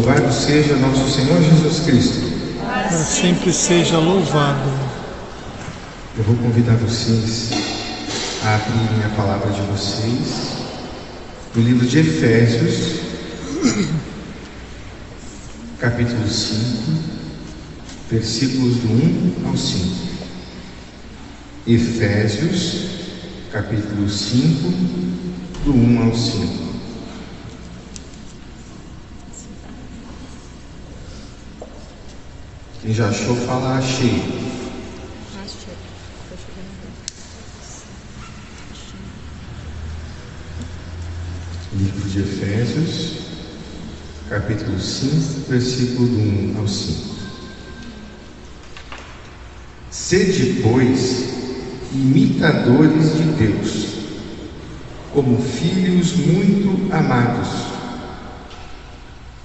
Louvado seja nosso Senhor Jesus Cristo. Para sempre seja louvado. Eu vou convidar vocês a abrirem a palavra de vocês no livro de Efésios, capítulo 5, versículos do 1 ao 5. Efésios, capítulo 5, do 1 ao 5. Quem já achou, fala achei. Livro de Efésios, capítulo 5, versículo do 1 ao 5. Sede, pois, imitadores de Deus, como filhos muito amados.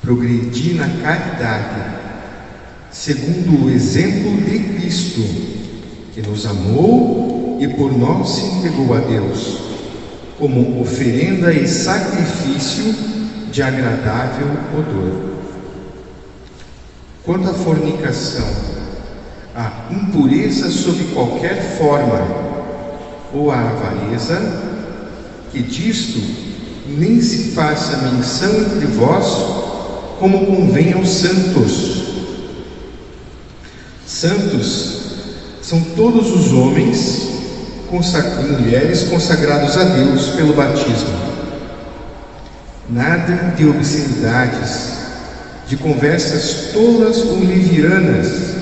Progredi na caridade, segundo o exemplo de Cristo, que nos amou e por nós se entregou a Deus, como oferenda e sacrifício de agradável odor. Quanto à fornicação, a impureza sob qualquer forma, ou a avareza, que disto nem se faça menção entre vós, como convém aos santos. Santos são todos os homens e mulheres consagrados a Deus pelo batismo. Nada de obscenidades, de conversas tolas ou levianas,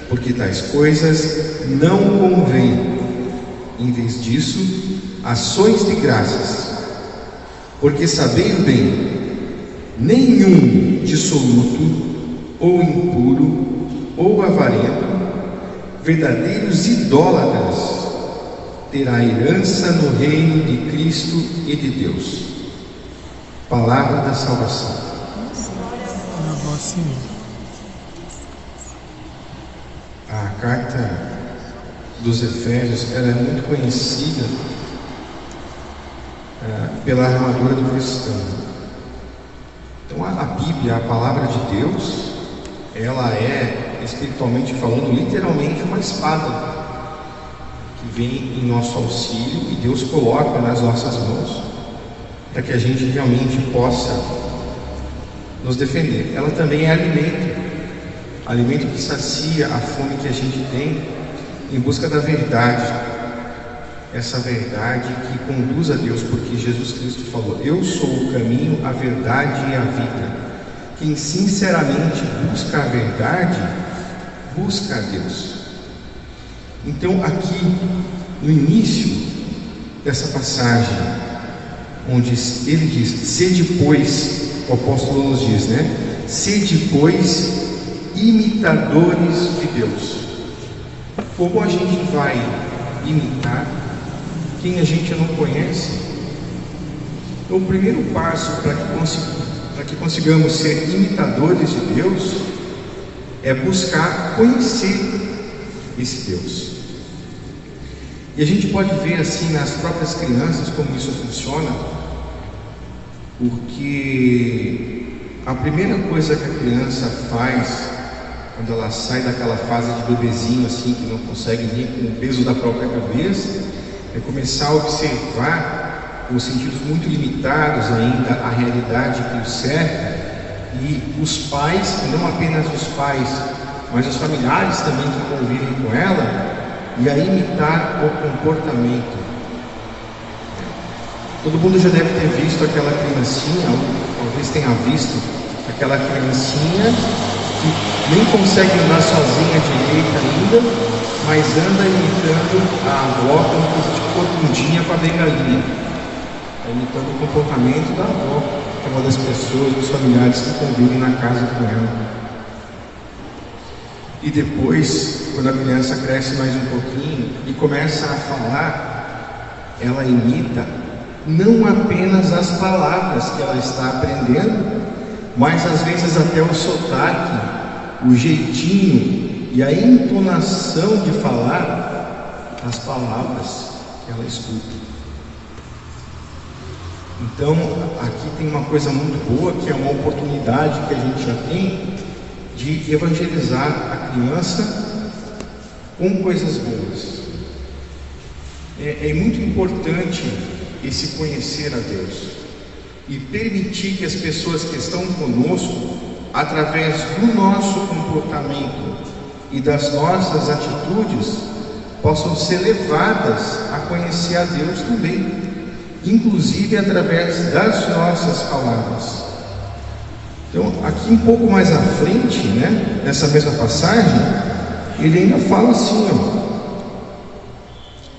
porque tais coisas não convêm. Em vez disso, ações de graças, porque sabeis bem, nenhum dissoluto, ou impuro, ou avarento, verdadeiros idólatras, terá herança no reino de Cristo e de Deus. Palavra da salvação. A carta dos Efésios, ela é muito conhecida pela armadura do cristão. Então a Bíblia, a palavra de Deus, ela é, espiritualmente falando, literalmente uma espada que vem em nosso auxílio e Deus coloca nas nossas mãos para que a gente realmente possa nos defender. Ela também é alimento que sacia a fome que a gente tem em busca da verdade, essa verdade que conduz a Deus, porque Jesus Cristo falou: eu sou o caminho, a verdade e a vida. Quem sinceramente busca a verdade, busca a Deus. Então aqui, no início dessa passagem, onde ele diz, sede pois, o apóstolo nos diz, sede pois, imitadores de Deus. Como a gente vai imitar quem a gente não conhece? Então, o primeiro passo para que consigamos ser imitadores de Deus é buscar conhecer esse Deus. E a gente pode ver assim nas próprias crianças como isso funciona, porque a primeira coisa que a criança faz quando ela sai daquela fase de bebezinho assim, que não consegue nem com o peso da própria cabeça, é começar a observar, com sentidos muito limitados ainda, a realidade que o cerca, e os pais, e não apenas os pais, mas os familiares também que convivem com ela, e a imitar o comportamento. Todo mundo já deve ter visto aquela criancinha, ou talvez tenha visto aquela criancinha que nem consegue andar sozinha direita ainda, mas anda imitando a avó como coisa de corcundinha com a bengalinha, imitando o comportamento da avó, que é uma das pessoas, dos familiares que convivem na casa com ela. E depois, quando a criança cresce mais um pouquinho e começa a falar, ela imita não apenas as palavras que ela está aprendendo, mas às vezes até o sotaque, o jeitinho e a entonação de falar as palavras que ela escuta. Então, aqui tem uma coisa muito boa, que é uma oportunidade que a gente já tem de evangelizar a criança com coisas boas. É muito importante esse conhecer a Deus e permitir que as pessoas que estão conosco, através do nosso comportamento e das nossas atitudes, possam ser levadas a conhecer a Deus também, inclusive através das nossas palavras. Então, aqui um pouco mais à frente, né, nessa mesma passagem, ele ainda fala assim,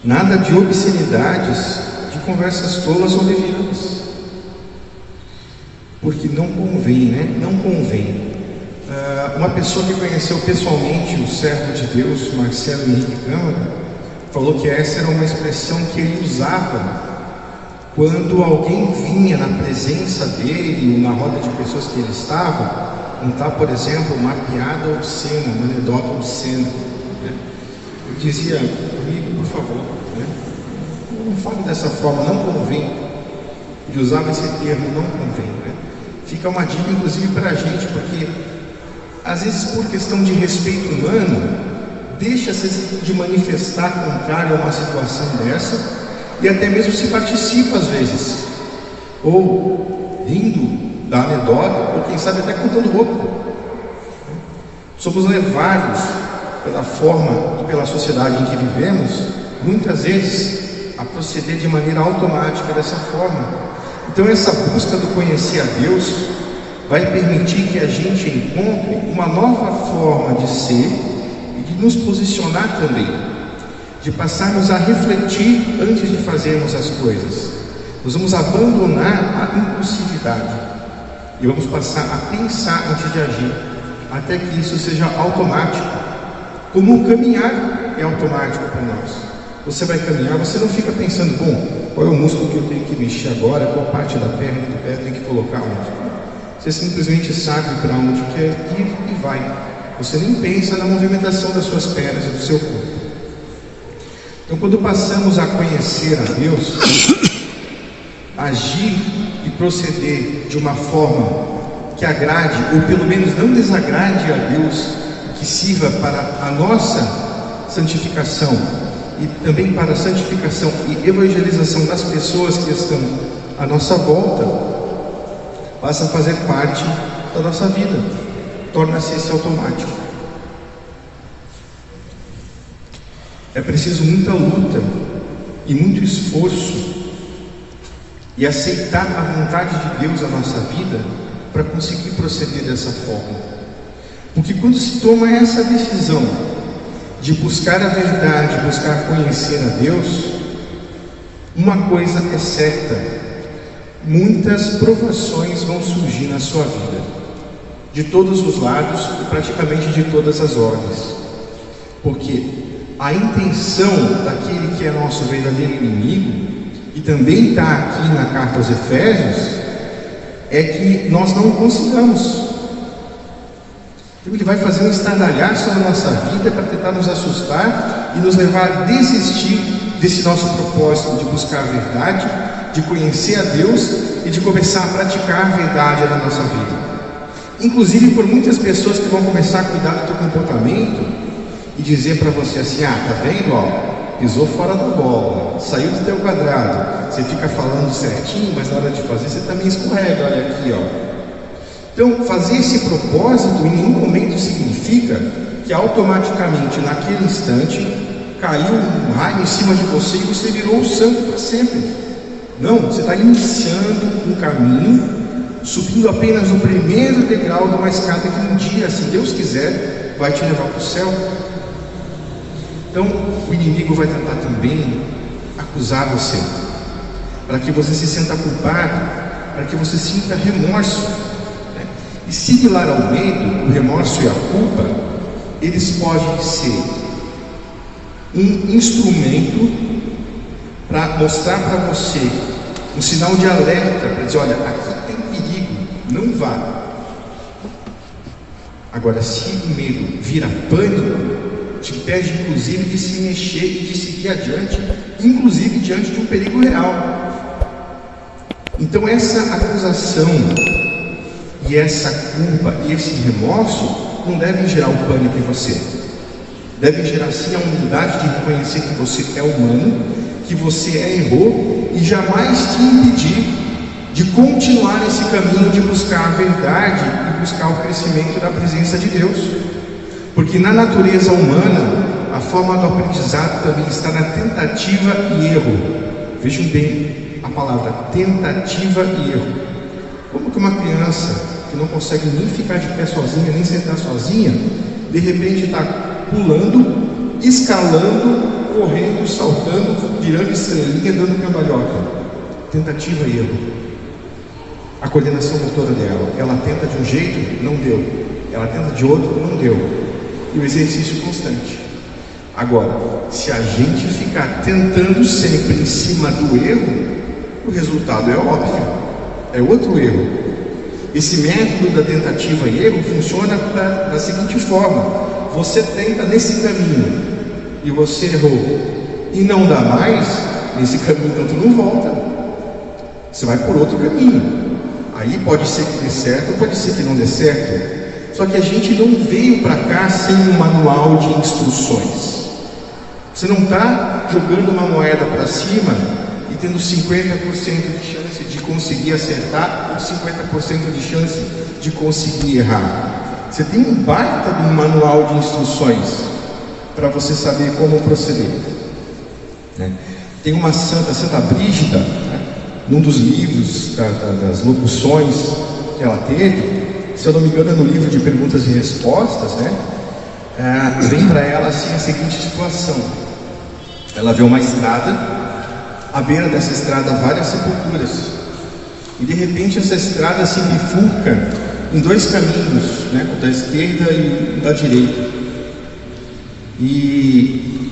nada de obscenidades, de conversas tolas ou levianas, porque não convém, né? Não convém. Uma pessoa que conheceu pessoalmente o servo de Deus, Marcelo Henrique Câmara, falou que essa era uma expressão que ele usava quando alguém vinha na presença dele ou na roda de pessoas que ele estava, contar, por exemplo, uma piada obscena, uma anedota obscena, né? Eu dizia, amigo, por favor, né? Não fale dessa forma, não convém. Ele usava esse termo, não convém, né? Fica uma dica, inclusive, para a gente, porque às vezes, por questão de respeito humano, deixa-se de manifestar contrário a uma situação dessa, e até mesmo se participa às vezes, ou rindo da anedota, ou quem sabe até contando outra. Somos levados pela forma e pela sociedade em que vivemos, muitas vezes, a proceder de maneira automática dessa forma. Então essa busca do conhecer a Deus vai permitir que a gente encontre uma nova forma de ser e de nos posicionar também, de passarmos a refletir antes de fazermos as coisas. Nós vamos abandonar a impulsividade e vamos passar a pensar antes de agir, até que isso seja automático, como o caminhar é automático para nós. Você vai caminhar, você não fica pensando, bom, qual é o músculo que eu tenho que mexer agora, qual parte da perna do pé eu tenho que colocar onde. Você simplesmente sabe para onde quer ir e vai. Você nem pensa na movimentação das suas pernas e do seu corpo. Então, quando passamos a conhecer a Deus, agir e proceder de uma forma que agrade, ou pelo menos não desagrade a Deus, que sirva para a nossa santificação e também para a santificação e evangelização das pessoas que estão à nossa volta, passa a fazer parte da nossa vida, torna-se esse automático. É preciso muita luta e muito esforço e aceitar a vontade de Deus na nossa vida para conseguir proceder dessa forma. Porque quando se toma essa decisão de buscar a verdade, buscar conhecer a Deus, uma coisa é certa: muitas provações vão surgir na sua vida, de todos os lados e praticamente de todas as ordens, porque a intenção daquele que é nosso verdadeiro inimigo, e também está aqui na carta aos Efésios, é que nós não consigamos. Então ele vai fazer um estardalhaço na nossa vida para tentar nos assustar e nos levar a desistir desse nosso propósito de buscar a verdade, de conhecer a Deus e de começar a praticar a verdade na nossa vida. Inclusive por muitas pessoas que vão começar a cuidar do teu comportamento e dizer para você assim: tá vendo, pisou fora da bola, saiu do teu quadrado, você fica falando certinho, mas na hora de fazer você também escorrega, olha aqui, Então, fazer esse propósito em nenhum momento significa que automaticamente, naquele instante, caiu um raio em cima de você e você virou o santo para sempre. Não, você está iniciando um caminho, subindo apenas o primeiro degrau de uma escada que um dia, se Deus quiser, vai te levar para o céu. Então, o inimigo vai tentar também acusar você, para que você se sinta culpado, para que você sinta remorso. E similar ao medo, o remorso e a culpa, eles podem ser um instrumento para mostrar para você um sinal de alerta, para dizer: olha, aqui tem perigo, não vá. Agora, se o medo vira pânico, te impede inclusive de se mexer e de seguir adiante, inclusive diante de um perigo real. Então essa acusação e essa culpa e esse remorso não devem gerar o pânico em você. Devem gerar sim a humildade de reconhecer que você é humano, que você errou e jamais te impedir de continuar esse caminho de buscar a verdade e buscar o crescimento da presença de Deus. Porque na natureza humana, a forma do aprendizado também está na tentativa e erro. Vejam bem a palavra tentativa e erro. Como que uma criança que não consegue nem ficar de pé sozinha, nem sentar sozinha, de repente está pulando, escalando, correndo, saltando, virando estrelinha, dando cambalhota? Tentativa e erro. A coordenação motora dela, ela tenta de um jeito, não deu. Ela tenta de outro, não deu. E o exercício constante. Agora, se a gente ficar tentando sempre em cima do erro, o resultado é óbvio, é outro erro. Esse método da tentativa e erro funciona da seguinte forma: você tenta nesse caminho e você errou e não dá mais, nesse caminho então tu não volta, você vai por outro caminho. Aí pode ser que dê certo, pode ser que não dê certo. Só que a gente não veio para cá sem um manual de instruções. Você não está jogando uma moeda para cima e tendo 50% de chance de conseguir acertar ou 50% de chance de conseguir errar. Você tem um baita de um manual de instruções para você saber como proceder. Tem uma Santa Brígida, num dos livros das locuções que ela teve, se eu não me engano é no livro de perguntas e respostas, vem para ela assim a seguinte situação: ela vê uma estrada, à beira dessa estrada várias sepulturas, e de repente essa estrada se bifurca em dois caminhos, o da esquerda e o da direita, e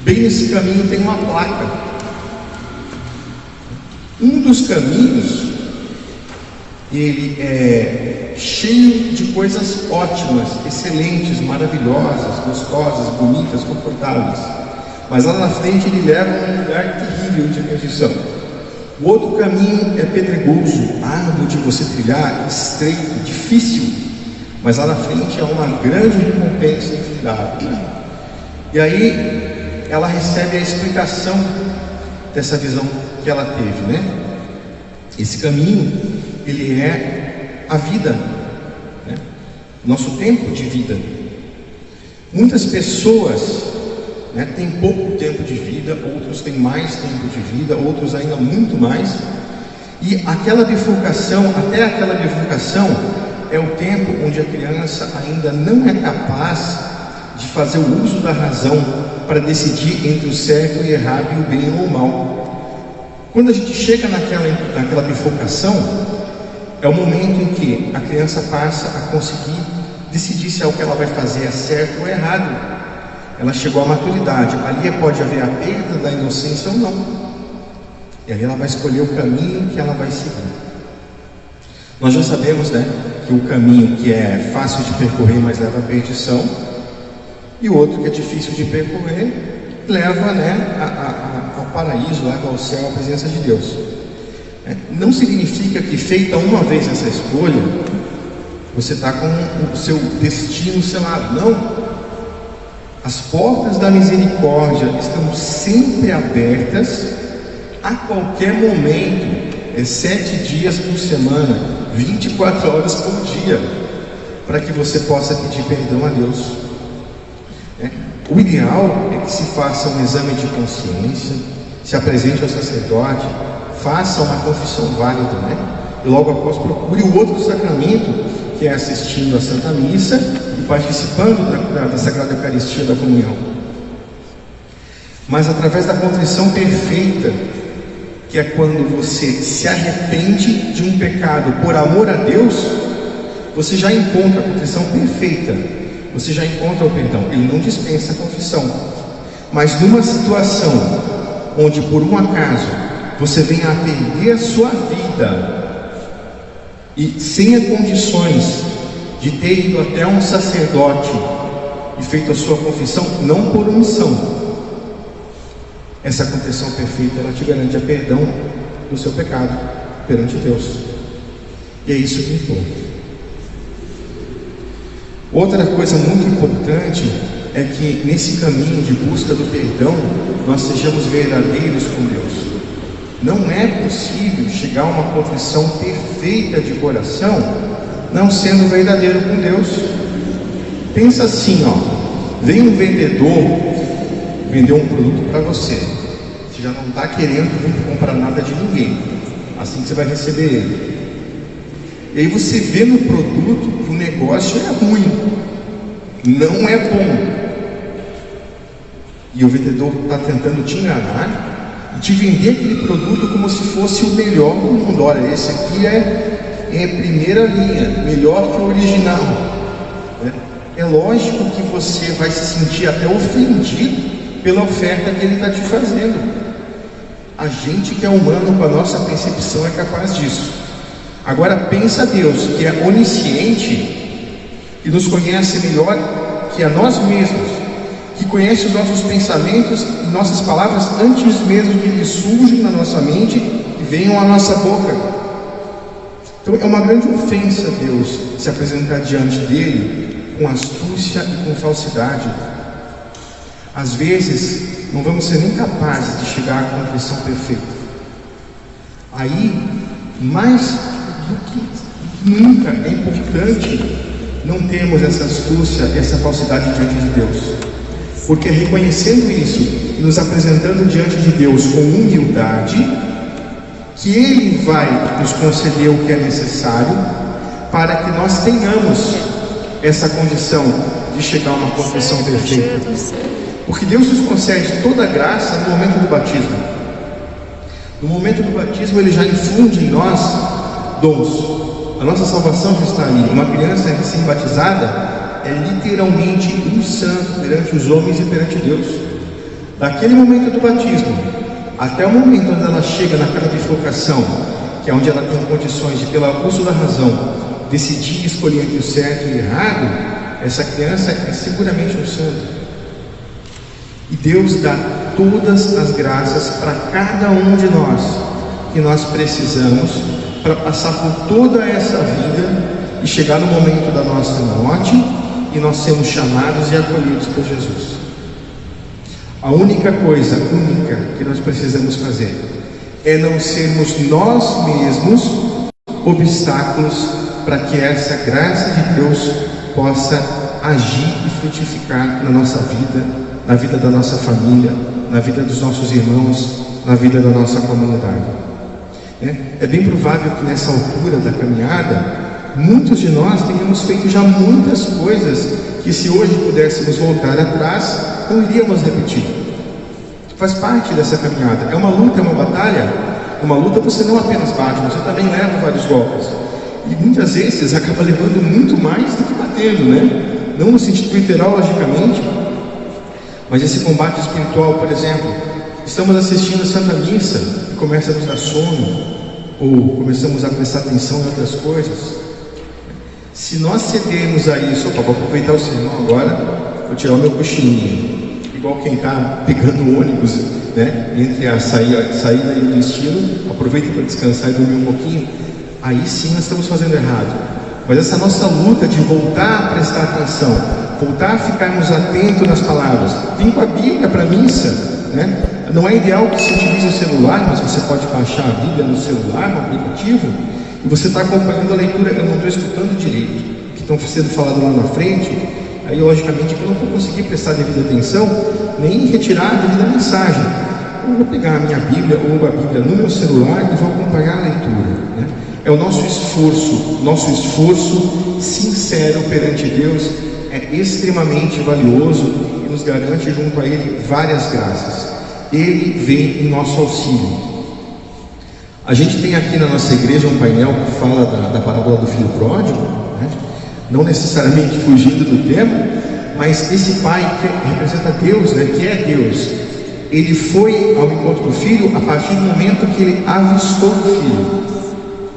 bem nesse caminho tem uma placa. Um dos caminhos, ele é cheio de coisas ótimas, excelentes, maravilhosas, gostosas, bonitas, confortáveis, mas lá na frente ele leva a um lugar terrível de perdição. O outro caminho é pedregoso, árduo de você trilhar, estreito, difícil, mas lá na frente há uma grande recompensa infindável. E aí ela recebe a explicação dessa visão que ela teve, Esse caminho, ele é a vida, nosso tempo de vida. Muitas pessoas têm pouco tempo de vida, outros têm mais tempo de vida, outros ainda muito mais. E aquela bifurcação, até aquela bifurcação, é o tempo onde a criança ainda não é capaz de fazer o uso da razão para decidir entre o certo e o errado e o bem ou o mal. Quando a gente chega naquela bifurcação, é o momento em que a criança passa a conseguir decidir se o que ela vai fazer é certo ou errado. Ela chegou à maturidade. Ali pode haver a perda da inocência ou não. E aí ela vai escolher o caminho que ela vai seguir. Nós já sabemos, que o caminho que é fácil de percorrer, mas leva à perdição, e o outro que é difícil de percorrer, leva ao paraíso, leva ao céu, à presença de Deus. Não significa que, feita uma vez essa escolha, você está com o seu destino selado. Não. As portas da misericórdia estão sempre abertas, a qualquer momento, 7 dias por semana, 24 horas por dia, para que você possa pedir perdão a Deus. O ideal é que se faça um exame de consciência, se apresente ao sacerdote, faça uma confissão válida, e logo após procure o outro sacramento, que é assistindo à Santa Missa e participando da Sagrada Eucaristia, da comunhão. Mas através da contrição perfeita, que é quando você se arrepende de um pecado por amor a Deus, você já encontra a contrição perfeita, você já encontra o perdão. Ele não dispensa a confissão, mas numa situação onde por um acaso você venha a perder a sua vida e sem condições de ter ido até um sacerdote e feito a sua confissão, não por omissão, essa confissão perfeita, ela te garante a perdão do seu pecado. perante Deus. E é isso que importa. Outra coisa muito importante é que nesse caminho de busca do perdão, nós sejamos verdadeiros com Deus. Não é possível chegar a uma confissão perfeita de coração não sendo verdadeiro com Deus. Pensa assim, vem um vendedor vender um produto para você. Você já não está querendo comprar nada de ninguém. Assim que você vai receber ele. E aí você vê no produto que o negócio é ruim, não é bom. E o vendedor está tentando te enganar e te vender aquele produto como se fosse o melhor do mundo. Olha, esse aqui é primeira linha, melhor que o original. É lógico que você vai se sentir até ofendido pela oferta que ele está te fazendo. A gente que é humano, com a nossa percepção, é capaz disso. Agora pensa Deus, que é onisciente, que nos conhece melhor que a nós mesmos, que conhece os nossos pensamentos e nossas palavras antes mesmo que eles surjam na nossa mente e venham à nossa boca. Então é uma grande ofensa a Deus se apresentar diante dele com astúcia e com falsidade. Às vezes não vamos ser nem capazes de chegar à confissão perfeita. Aí, mais do que nunca, é importante não termos essa astúcia, essa falsidade diante de Deus. Porque reconhecendo isso e nos apresentando diante de Deus com humildade, que Ele vai nos conceder o que é necessário para que nós tenhamos essa condição de chegar a uma confissão perfeita. Porque Deus nos concede toda a graça no momento do batismo. No momento do batismo Ele já infunde em nós dons. A nossa salvação já está ali. Uma criança recém-batizada é literalmente um santo perante os homens e perante Deus. Daquele momento do batismo até o momento onde ela chega naquela bifurcação, que é onde ela tem condições de, pelo uso da razão, decidir escolher entre o certo e o errado, essa criança é seguramente um santo. E Deus dá todas as graças para cada um de nós que nós precisamos para passar por toda essa vida e chegar no momento da nossa morte e nós sermos chamados e acolhidos por Jesus. A única coisa que nós precisamos fazer é não sermos nós mesmos obstáculos para que essa graça de Deus possa agir e frutificar na nossa vida, na vida da nossa família, na vida dos nossos irmãos, na vida da nossa comunidade. É bem provável que nessa altura da caminhada, muitos de nós tenhamos feito já muitas coisas que, se hoje pudéssemos voltar atrás, não iríamos repetir. Faz parte dessa caminhada. É uma luta, é uma batalha. Uma luta você não apenas bate, você também leva vários golpes. E muitas vezes acaba levando muito mais do que batendo, né? Não no sentido literal, logicamente, mas esse combate espiritual, por exemplo, estamos assistindo a Santa Missa e começa a nos dar sono, ou começamos a prestar atenção em outras coisas. Se nós cedermos a isso, vou aproveitar o sermão agora, vou tirar o meu cochilinho, igual quem está pegando o ônibus, né, entre a saída e o destino, aproveita para descansar e dormir um pouquinho, aí sim nós estamos fazendo errado. Mas essa nossa luta de voltar a prestar atenção, voltar a ficarmos atentos nas palavras, vim com a Bíblia para a missa, né? Não é ideal que se utilize o celular, mas você pode baixar a Bíblia no celular, no aplicativo, e você está acompanhando a leitura. Eu não estou escutando direito o que estão sendo falado lá na frente, aí logicamente eu não vou conseguir prestar devida atenção, nem retirar a devida mensagem. Eu vou pegar a minha Bíblia ou a Bíblia no meu celular e vou acompanhar a leitura, né? É o nosso esforço sincero perante Deus é extremamente valioso e nos garante junto a Ele várias graças. Ele vem em nosso auxílio. A gente tem aqui na nossa igreja um painel que fala da parábola do filho pródigo, né? Não necessariamente fugindo do tema, mas esse pai que representa Deus, né? Que é Deus, ele foi ao encontro do filho a partir do momento que ele avistou o filho.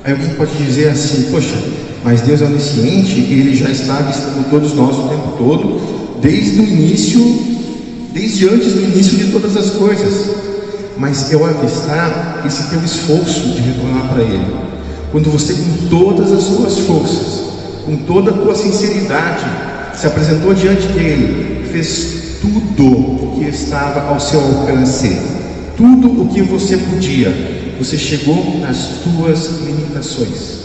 Aí alguém pode dizer assim: poxa, mas Deus é onisciente, Ele já está avistando todos nós o tempo todo, desde antes do início de todas as coisas. mas eu avistar esse teu esforço de retornar para Ele. Quando você, com todas as suas forças, com toda a tua sinceridade, se apresentou diante dele, fez tudo o que estava ao seu alcance, tudo o que você podia, você chegou nas tuas limitações.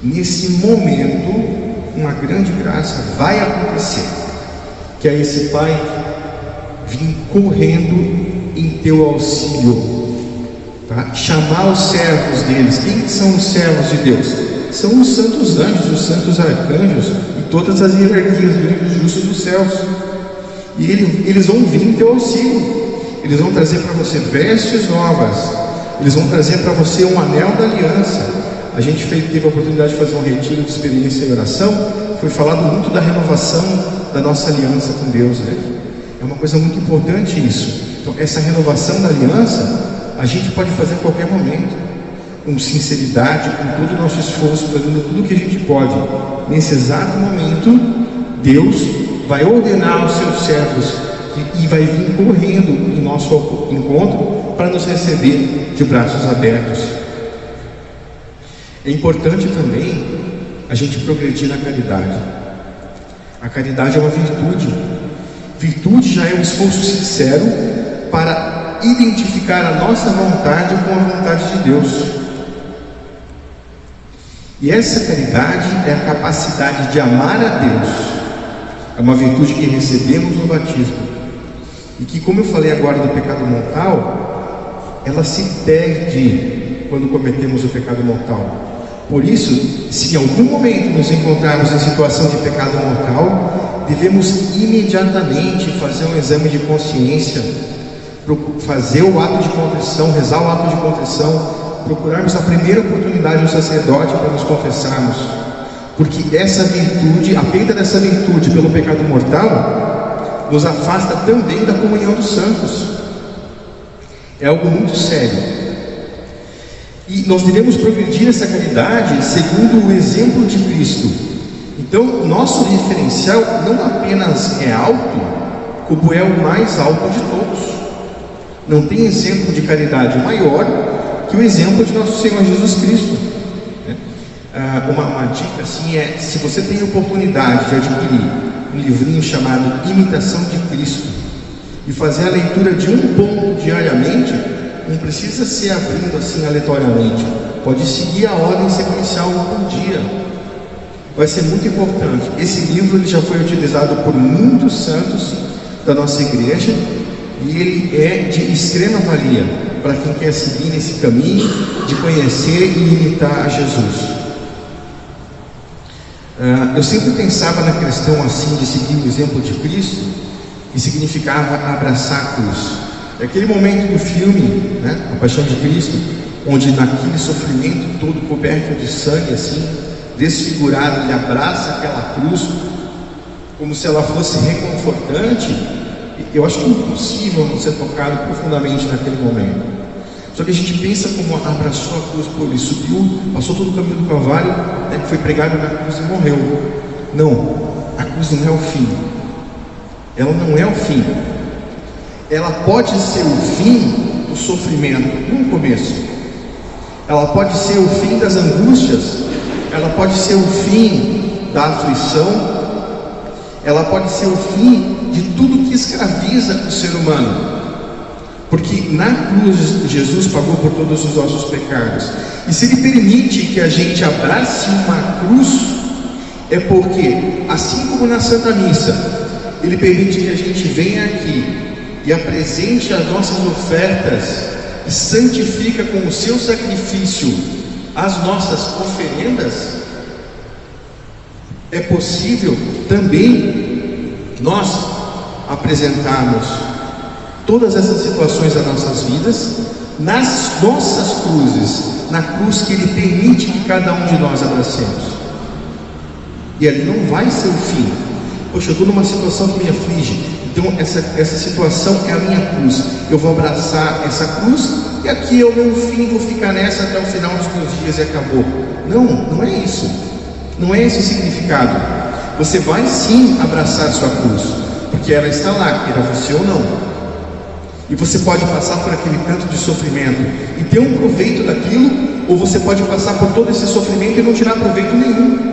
Nesse momento, uma grande graça vai acontecer, que é esse Pai vir correndo em teu auxílio, tá? Chamar os servos deles. Quem são os servos de Deus? São os santos anjos, os santos arcanjos e todas as hierarquias dos anjos justos dos céus. E eles vão vir em teu auxílio. Eles vão trazer para você vestes novas. Eles vão trazer para você um anel da aliança. A gente teve a oportunidade de fazer um retiro de experiência e oração. Foi falado muito da renovação da nossa aliança com Deus, né? É uma coisa muito importante isso. Então, essa renovação da aliança a gente pode fazer a qualquer momento, com sinceridade, com todo o nosso esforço, fazendo tudo o que a gente pode. Nesse exato momento, Deus vai ordenar aos seus servos e vai vir correndo em nosso encontro para nos receber de braços abertos. É importante também a gente progredir na caridade. A caridade é uma virtude. Virtude já é um esforço sincero para identificar a nossa vontade com a vontade de Deus. E essa caridade é a capacidade de amar a Deus. É uma virtude que recebemos no batismo. E que, como eu falei agora do pecado mortal, ela se perde quando cometemos o pecado mortal. Por isso, se em algum momento nos encontrarmos em situação de pecado mortal, devemos imediatamente fazer um exame de consciência, fazer o ato de contrição, rezar o ato de contrição, procurarmos a primeira oportunidade do sacerdote para nos confessarmos, porque essa virtude, a perda dessa virtude pelo pecado mortal, nos afasta também da comunhão dos santos. É algo muito sério. E nós devemos progredir essa caridade segundo o exemplo de Cristo. Então, o nosso referencial não apenas é alto, como é o mais alto de todos. Não tem exemplo de caridade maior que o exemplo de nosso Senhor Jesus Cristo. Uma dica assim é: se você tem a oportunidade de adquirir um livrinho chamado Imitação de Cristo e fazer a leitura de um ponto diariamente, não precisa ser abrindo assim aleatoriamente, pode seguir a ordem sequencial por dia. Vai ser muito importante. Esse livro ele já foi utilizado por muitos santos da nossa igreja e ele é de extrema valia para quem quer seguir nesse caminho de conhecer e imitar a Jesus. Eu sempre pensava na questão assim de seguir o exemplo de Cristo, que significava abraçar a cruz. É aquele momento do filme, né, A Paixão de Cristo, onde naquele sofrimento todo coberto de sangue assim, desfigurado, ele abraça aquela cruz como se ela fosse reconfortante. Eu acho que é impossível não ser tocado profundamente naquele momento. Só que a gente pensa como abraçou a cruz, ele subiu, passou todo o caminho do Calvário, né, foi pregado na cruz e morreu. Não, a cruz não é o fim. Ela não é o fim. Ela pode ser o fim do sofrimento, no começo. Ela pode ser o fim das angústias. Ela pode ser o fim da aflição. Ela pode ser o fim de tudo que escraviza o ser humano. Porque na cruz Jesus pagou por todos os nossos pecados. E se Ele permite que a gente abrace uma cruz, é porque, assim como na Santa Missa, Ele permite que a gente venha aqui e apresente as nossas ofertas e santifica com o seu sacrifício as nossas oferendas. É possível também nós apresentarmos todas essas situações das nossas vidas nas nossas cruzes, na cruz que Ele permite que cada um de nós abracemos. E ali não vai ser o fim. Poxa, eu estou numa situação que me aflige, então essa situação é a minha cruz. Eu vou abraçar essa cruz e aqui é o meu fim, vou ficar nessa até o final dos meus dias e acabou. Não, não é isso. Não é esse o significado. Você vai sim abraçar a sua cruz, porque ela está lá, queira você ou não. E você pode passar por aquele tanto de sofrimento e ter um proveito daquilo, ou você pode passar por todo esse sofrimento e não tirar proveito nenhum.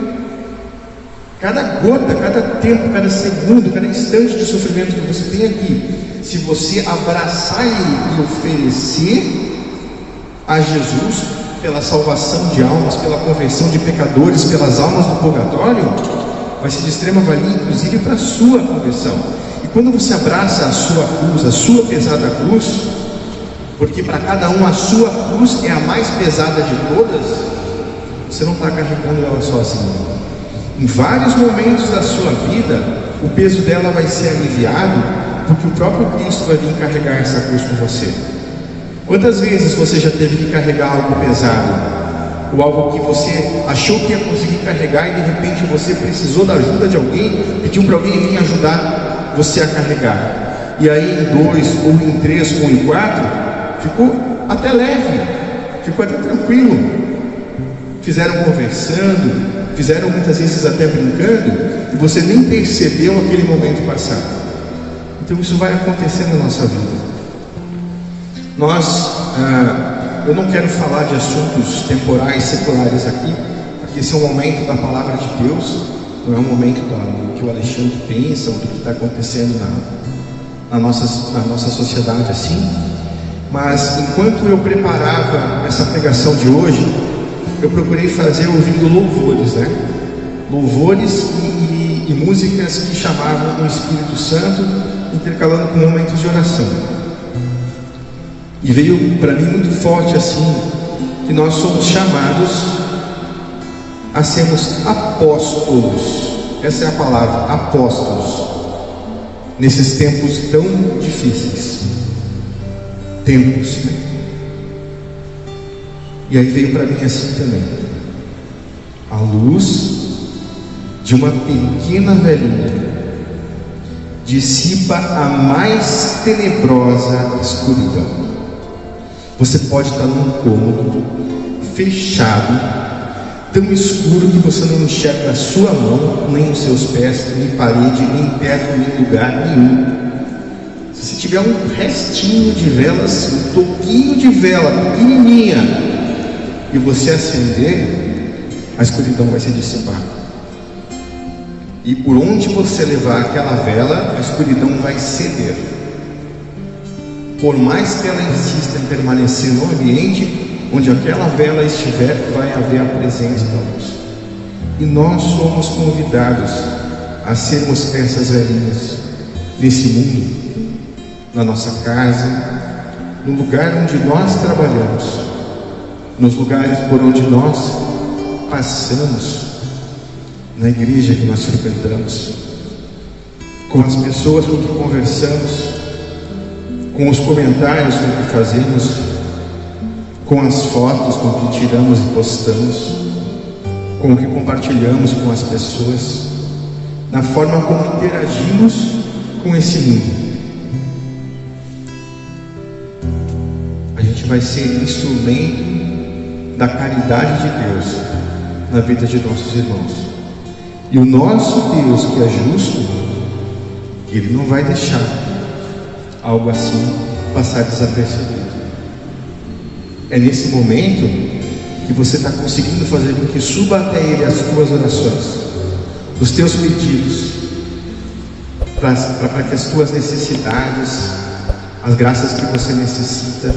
Cada gota, cada tempo, cada segundo, cada instante de sofrimento que você tem aqui, se você abraçar ele e oferecer a Jesus pela salvação de almas, pela conversão de pecadores, pelas almas do purgatório, vai ser de extrema valia, inclusive para a sua conversão. E quando você abraça a sua cruz, a sua pesada cruz, porque para cada um a sua cruz é a mais pesada de todas, você não está carregando ela sozinho. Em vários momentos da sua vida, o peso dela vai ser aliviado, porque o próprio Cristo vai vir carregar essa cruz com você. Quantas vezes você já teve que carregar algo pesado? Ou algo que você achou que ia conseguir carregar e de repente você precisou da ajuda de alguém, pediu para alguém vir ajudar você a carregar. E aí em 2, ou em 3, ou em 4, ficou até leve, ficou até tranquilo. Fizeram conversando, fizeram muitas vezes até brincando, e você nem percebeu aquele momento passar. Então isso vai acontecer na nossa vida. Eu não quero falar de assuntos temporais, seculares aqui, porque esse é um momento da palavra de Deus, não é um momento do que o Alexandre pensa, ou do que está acontecendo na nossa sociedade assim. Mas enquanto eu preparava essa pregação de hoje, eu procurei fazer ouvindo louvores, né? Louvores e músicas que chamavam o Espírito Santo, intercalando com momentos de oração. E veio para mim muito forte assim, que nós somos chamados a sermos apóstolos. Essa é a palavra, apóstolos, nesses tempos tão difíceis. Tempos, né? E aí veio para mim assim também: a luz de uma pequena velhinha dissipa a mais tenebrosa escuridão. Você pode estar num cômodo fechado, tão escuro que você não enxerga a sua mão, nem os seus pés, nem parede, nem teto, nem lugar nenhum. Se tiver um restinho de vela, assim, um toquinho de vela pequenininha, e você acender, a escuridão vai se dissipar. E por onde você levar aquela vela, a escuridão vai ceder. Por mais que ela insista em permanecer no ambiente, onde aquela vela estiver, vai haver a presença da luz. E nós somos convidados a sermos essas velhinhas nesse mundo, na nossa casa, no lugar onde nós trabalhamos, nos lugares por onde nós passamos, na igreja que nós frequentamos, com as pessoas com que conversamos, com os comentários com que fazemos, com as fotos com que tiramos e postamos, com o que compartilhamos com as pessoas, na forma como interagimos com esse mundo. A gente vai ser instrumento da caridade de Deus na vida de nossos irmãos. E o nosso Deus, que é justo, Ele não vai deixar algo assim passar desapercebido. É nesse momento que você está conseguindo fazer com que suba até Ele as tuas orações, os teus pedidos, para que as tuas necessidades, as graças que você necessita,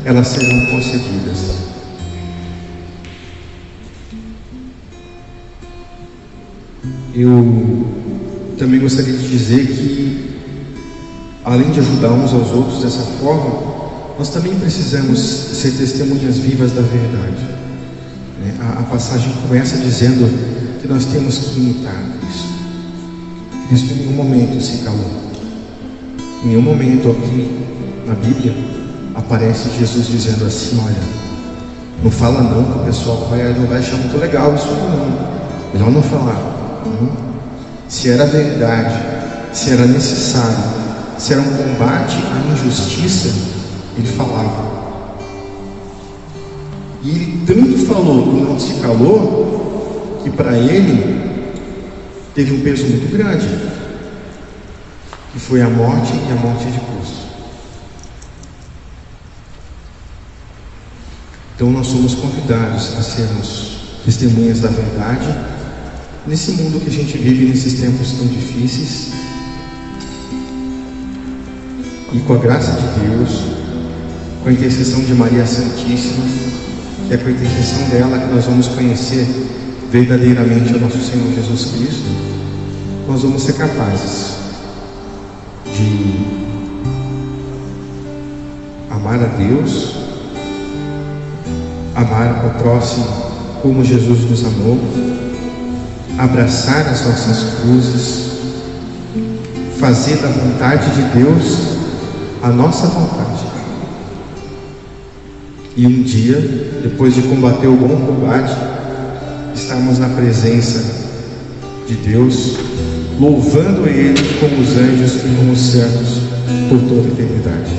elas sejam concedidas. Eu também gostaria de dizer que, além de ajudar uns aos outros dessa forma, nós também precisamos ser testemunhas vivas da verdade. A passagem começa dizendo que nós temos que imitar Cristo. Cristo em nenhum momento se calou. Em nenhum momento aqui na Bíblia aparece Jesus dizendo assim: olha, não fala não, que o pessoal não vai achar muito legal isso não. Melhor não falar. Se era verdade, se era necessário, se era um combate à injustiça, ele falava. E ele tanto falou e não se calou, que para ele teve um peso muito grande, que foi a morte e a morte de cruz. Então nós somos convidados a sermos testemunhas da verdade nesse mundo que a gente vive, nesses tempos tão difíceis. E com a graça de Deus, com a intercessão de Maria Santíssima, que é com a intercessão dela que nós vamos conhecer verdadeiramente o nosso Senhor Jesus Cristo, nós vamos ser capazes de amar a Deus, amar o próximo como Jesus nos amou, abraçar as nossas cruzes, fazer da vontade de Deus a nossa vontade. E um dia, depois de combater o bom combate, estarmos na presença de Deus, louvando Ele com os anjos e com os servos por toda a eternidade.